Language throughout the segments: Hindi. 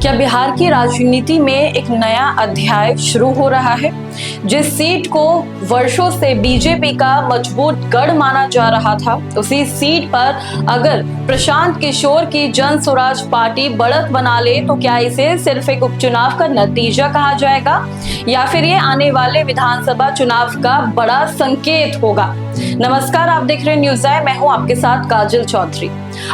क्या बिहार की राजनीति में एक नया अध्याय शुरू हो रहा है? जिस सीट को वर्षों से बीजेपी का मजबूत गढ़ माना जा रहा था, उसी सीट पर अगर प्रशांत किशोर की जन स्वराज पार्टी बढ़त बना ले तो क्या इसे सिर्फ एक उपचुनाव का नतीजा कहा जाएगा या फिर ये आने वाले विधानसभा चुनाव का बड़ा संकेत होगा? नमस्कार, आप देख रहे हैं न्यूज़ आई। मैं हूं आपके साथ काजल चौधरी।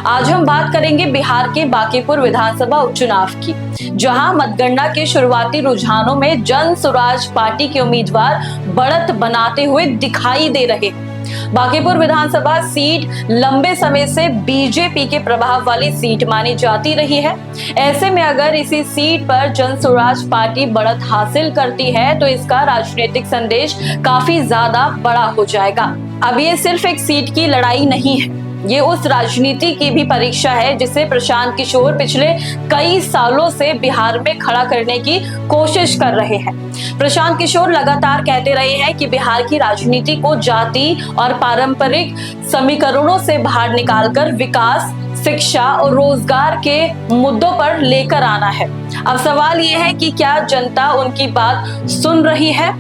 आज हम बात करेंगे बिहार के बांकीपुर विधानसभा उपचुनाव की, जहां मतगणना के शुरुआती रुझानों में जन स्वराज पार्टी के उम्मीदवार बढ़त बनाते हुए दिखाई दे रहे हैं। बांकीपुर विधानसभा सीट लंबे समय से बीजेपी के प्रभाव वाली सीट मानी जाती रही है। ऐसे में अगर इसी सीट पर जन स्वराज पार्टी बढ़त हासिल करती है तो इसका राजनीतिक संदेश काफी ज्यादा बड़ा हो जाएगा। अब ये सिर्फ एक सीट की लड़ाई नहीं है, ये उस राजनीति की भी परीक्षा है जिसे प्रशांत किशोर पिछले कई सालों से बिहार में खड़ा करने की कोशिश कर रहे हैं। प्रशांत किशोर लगातार कहते रहे हैं कि बिहार की राजनीति को जाति और पारंपरिक समीकरणों से बाहर निकालकर विकास, शिक्षा और रोजगार के मुद्दों पर लेकर आना है। अब सवाल ये है कि क्या जनता उनकी बात सुन रही है?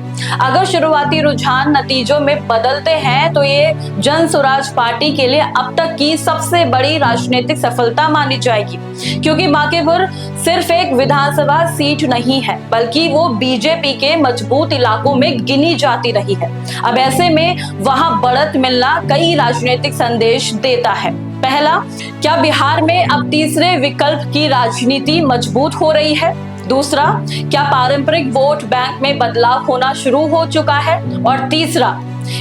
अगर शुरुआती रुझान नतीजों में बदलते हैं तो ये जन स्वराज पार्टी के लिए अब तक की सबसे बड़ी राजनीतिक सफलता मानी जाएगी, क्योंकि बांकीपुर सिर्फ एक विधानसभा सीट नहीं है बल्कि वो बीजेपी के मजबूत इलाकों में गिनी जाती रही है। अब ऐसे में वहां बढ़त मिलना कई राजनीतिक संदेश देता है। पहला, क्या बिहार में अब तीसरे विकल्प की राजनीति मजबूत हो रही है? दूसरा, क्या पारंपरिक वोट बैंक में बदलाव होना शुरू हो चुका है? और तीसरा,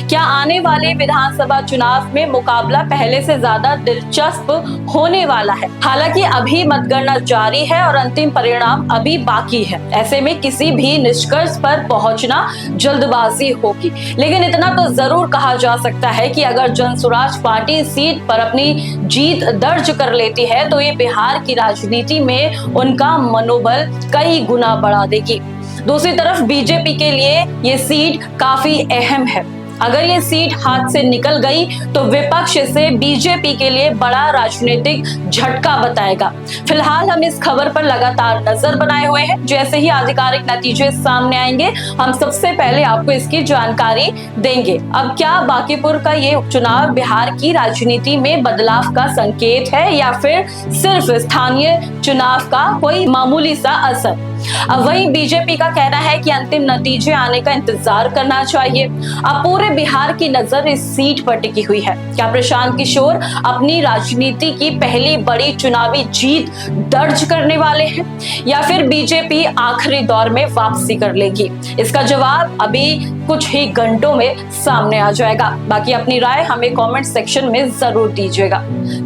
क्या आने वाले विधानसभा चुनाव में मुकाबला पहले से ज्यादा दिलचस्प होने वाला है? हालांकि अभी मतगणना जारी है और अंतिम परिणाम अभी बाकी है। ऐसे में किसी भी निष्कर्ष पर पहुंचना जल्दबाजी होगी, लेकिन इतना तो जरूर कहा जा सकता है कि अगर जन स्वराज पार्टी सीट पर अपनी जीत दर्ज कर लेती है तो ये बिहार की राजनीति में उनका मनोबल कई गुना बढ़ा देगी। दूसरी तरफ बीजेपी के लिए ये सीट काफी अहम है। अगर ये सीट हाथ से निकल गई तो विपक्ष इसे बीजेपी के लिए बड़ा राजनीतिक झटका बताएगा। फिलहाल हम इस खबर पर लगातार नजर बनाए हुए हैं। जैसे ही आधिकारिक नतीजे सामने आएंगे हम सबसे पहले आपको इसकी जानकारी देंगे। अब क्या बांकीपुर का ये उपचुनाव बिहार की राजनीति में बदलाव का संकेत है या फिर सिर्फ स्थानीय चुनाव का कोई मामूली सा असर? अब वहीं बीजेपी का कहना है कि अंतिम नतीजे आने का इंतजार करना चाहिए। अब पूरे बिहार की नजर इस सीट पर टिकी हुई है। क्या प्रशांत किशोर अपनी राजनीति की पहली बड़ी चुनावी जीत दर्ज करने वाले हैं या फिर बीजेपी आखिरी दौर में वापसी कर लेगी? इसका जवाब अभी कुछ ही घंटों में सामने आ जाएगा। बाकी अपनी राय हमें कमेंट सेक्शन में जरूर दीजिएगा।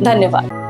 धन्यवाद।